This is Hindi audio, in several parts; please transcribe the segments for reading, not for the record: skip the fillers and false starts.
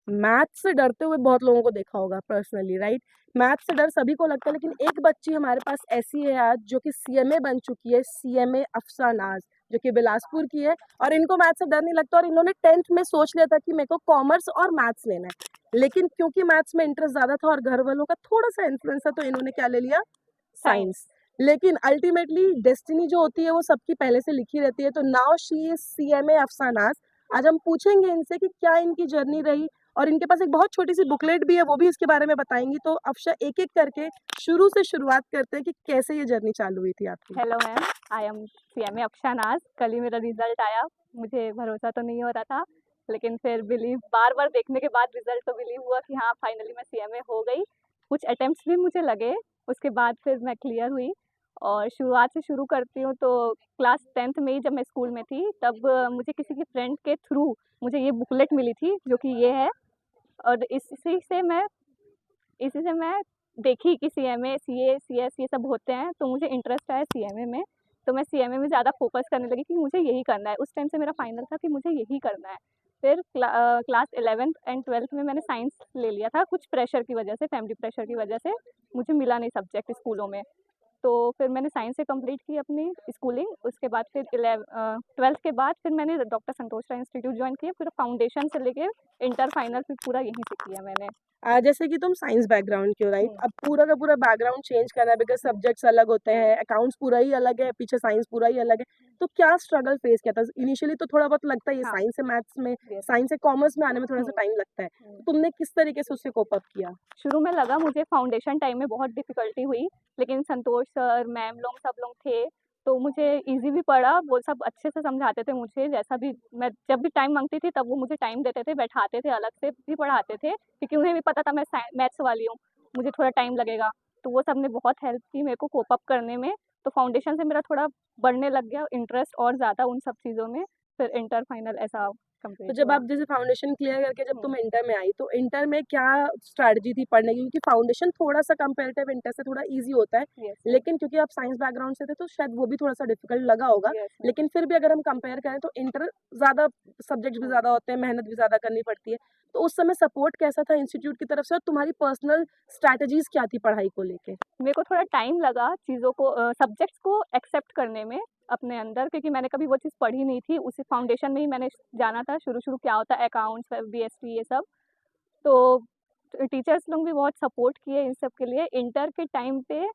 मैथ्स से डरते हुए बहुत लोगों को देखा होगा पर्सनली, राइट? मैथ्स से डर सभी को लगता है, लेकिन एक बच्ची हमारे पास ऐसी है आज जो कि सीएमए बन चुकी है, सीएमए अफ़सा नाज़, जो कि बिलासपुर की है। और इनको मैथ्स से डर नहीं लगता, और इन्होंने 10th में सोच लिया था कि मेरे को कॉमर्स और मैथ्स लेना है। लेकिन क्योंकि मैथ्स में इंटरेस्ट ज़्यादा था और घर वालों का थोड़ा-सा इन्फ्लुएंस था, तो इन्होंने क्या ले लिया? साइंस। साइंस। लेकिन अल्टीमेटली डेस्टिनी जो होती है वो सबकी पहले से लिखी रहती है। तो नाउ शी इज़ सीएमए अफ़सा नाज़। आज हम पूछेंगे इनसे कि क्या इनकी जर्नी रही, और इनके पास एक बहुत छोटी-सी बुकलेट भी है, वो भी इसके बारे में बताएँगी। तो अफ़शा एक-एक करके शुरू से शुरुआत करते हैं कि कैसे ये जर्नी चालू हुई थी आपकी? Hello ma'am, I am CMA Akshara नाज। कल ही मेरा रिजल्ट आया। मुझे भरोसा तो नहीं हो रहा था, लेकिन फिर बिलीव बार बार देखने के बाद रिजल्ट तो बिलीव हुआ कि हाँ फाइनली मैं सीएमए हो गई। कुछ अटेम्प्ट्स भी मुझे लगे, उसके बाद फिर मैं क्लियर हुई। और शुरुआत से शुरू करती हूँ तो क्लास 10th में ही जब मैं स्कूल में थी तब मुझे किसी की फ्रेंड के थ्रू मुझे ये बुकलेट मिली थी जो कि ये है। और इसी से मैं देखी कि सीएमए, सीए, सीएस ये सब होते हैं, तो मुझे इंटरेस्ट आया सीएमए में। तो मैं सीएमए में ज़्यादा फोकस करने लगी कि मुझे यही करना है। उस टाइम से मेरा फाइनल था कि मुझे यही करना है। फिर क्लास 11th एंड 12th में मैंने साइंस ले लिया था, कुछ प्रेशर की वजह से, फैमिली प्रेशर की वजह से मुझे मिला नहीं सब्जेक्ट स्कूलों में। तो फिर मैंने साइंस से कंप्लीट की अपनी स्कूलिंग। उसके बाद फिर 12th के बाद फिर मैंने डॉक्टर संतोष राय इंस्टीट्यूट ज्वाइन किया। फिर फाउंडेशन से लेके इंटर फाइनल फिर पूरा यहीं से किया मैंने। जैसे कि तुम साइंस बैकग्राउंड की हो, राइट? अब पूरा का पूरा बैकग्राउंड चेंज करना है, बिकॉज़ सब्जेक्ट्स अलग होते हैं, अकाउंट्स पूरा ही अलग है, पीछे साइंस पूरा ही अलग है। तो क्या स्ट्रगल फेस किया था? इनिशियली तो थोड़ा बहुत लगता ही है, हाँ। साइंस से मैथ्स में, यस। साइंस से कॉमर्स में आने में थोड़ा-सा टाइम लगता है। तो तुमने किस तरीके से उससे कोप अप किया? शुरू में लगा मुझे फाउंडेशन टाइम में बहुत डिफ़िकल्टी हुई, लेकिन संतोष सर, मैम लोग सब लोग थे, तो मुझे ईज़ी भी पड़ा। वो सब अच्छे से समझाते थे मुझे, जैसा भी मैं जब भी टाइम माँगती थी तब वो मुझे टाइम देते थे, बैठाते थे, अलग से भी पढ़ाते थे, क्योंकि उन्हें भी पता था मैं मैथ्स वाली हूँ, मुझे थोड़ा टाइम लगेगा। तो वो सब ने बहुत हेल्प की मेरे को कोप अप करने में। तो फाउंडेशन से मेरा थोड़ा बढ़ने लग गया इंटरेस्ट और ज़्यादा उन सब चीज़ों में, फिर इंटर फाइनल ऐसा तो कंप्लीट जब हुआ। आप जैसे फाउंडेशन क्लियर करके जब हुँ। तुम इंटर में आई, तो इंटर में क्या स्ट्रैटेजी थी पढ़ने की? क्योंकि फाउंडेशन थोड़ा-सा कंपैरेटिव इंटर से थोड़ा ईज़ी होता है, यस, यस, लेकिन क्योंकि आप साइंस बैकग्राउंड से थे, तो शायद वो भी थोड़ा-सा डिफ़िकल्ट लगा होगा। Yes ma'am. लेकिन फिर भी अगर हम कंपेयर करें तो इंटर ज़्यादा सब्जेक्ट्स भी हुँ। ज़्यादा होते हैं, मेहनत भी ज़्यादा करनी पड़ती है। तो उस समय सपोर्ट कैसा था इंस्टीट्यूट की तरफ से, और तुम्हारी पर्सनल स्ट्रैटेजीज़ क्या थी पढ़ाई को लेके? मेरे को थोड़ा टाइम लगा चीज़ों को सब्जेक्ट्स को एक्सेप्ट करने में अपने अंदर, क्योंकि मैंने कभी वो चीज़ पढ़ी नहीं थी। उसी फाउंडेशन में ही मैंने जाना था शुरू-शुरू क्या होता है अकाउंट्स, बीएसटी ये सब। तो टीचर्स लोग भी बहुत सपोर्ट किए इन सब के लिए। इंटर के टाइम पे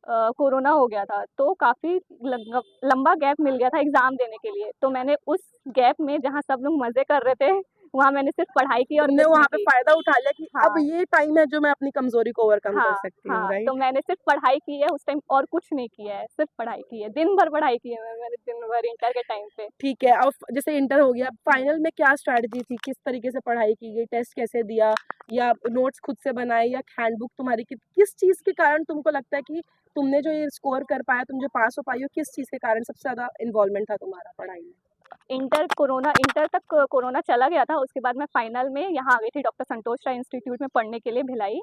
कोरोना हो गया था, तो काफ़ी लंबा गैप मिल गया था एग्ज़ाम देने के लिए। तो मैंने उस गैप में जहाँ सब लोग मज़े कर रहे थे, वहाँ मैंने सिर्फ़ पढ़ाई की और तुमने कुछ नहीं वहाँ पे की। फ़ायदा उठा लिया कि अब हाँ। ये टाइम है जो मैं अपनी कमज़ोरी को ओवरकम कर हाँ, सकती हूँ, हाँ, तो राइट? मैंने सिर्फ़ पढ़ाई की है उस टाइम और कुछ नहीं किया है, सिर्फ़ पढ़ाई की है। दिन भर पढ़ाई की है मैंने दिन भर इंटर के टाइम पे। ठीक है, अब जैसे इंटर हो गया, हुँ। फाइनल में क्या स्ट्रैटेजी थी? किस तरीके से पढ़ाई की गई? टेस्ट कैसे दिया? या नोट्स खुद से बनाए, या हैंडबुक तुम्हारी किस चीज़ के कारण तुमको लगता है कि तुमने जो ये स्कोर कर पाया, तुम जो पास हो पाई हो, किस चीज़ के कारण सबसे ज़्यादा इन्वॉल्वमेंट था तुम्हारा पढ़ाई में? इंटर तक कोरोना चला गया था, उसके बाद मैं फाइनल में यहाँ आ गई थी डॉक्टर संतोष राय इंस्टीट्यूट में पढ़ने के लिए भिलाई।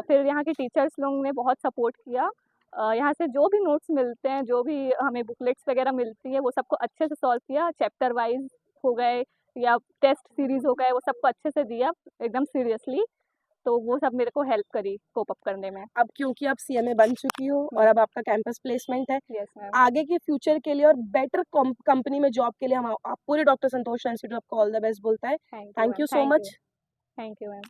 फिर यहाँ के टीचर्स लोग ने बहुत सपोर्ट किया। यहाँ से जो भी नोट्स मिलते हैं, जो भी हमें बुकलेट्स वगैरह मिलती हैं, वो सबको अच्छे से सॉल्व किया। चैप्टर वाइज़ हो गए या टेस्ट सीरीज़ हो गए, वो सबको अच्छे से दिया एकदम सीरियसली। तो वो सब मेरे को हेल्प करी कोप अप करने में। अब क्योंकि आप सीएमए बन चुकी हो और अब आपका कैंपस प्लेसमेंट है, यस मैम। आगे के फ्यूचर के लिए और बेटर कंपनी में जॉब के लिए हम आप पूरे डॉक्टर संतोष इंस्टीट्यूट आपको ऑल द बेस्ट बोलता है। Thank you thank ma'am, you so thank you. Much. Thank you ma'am.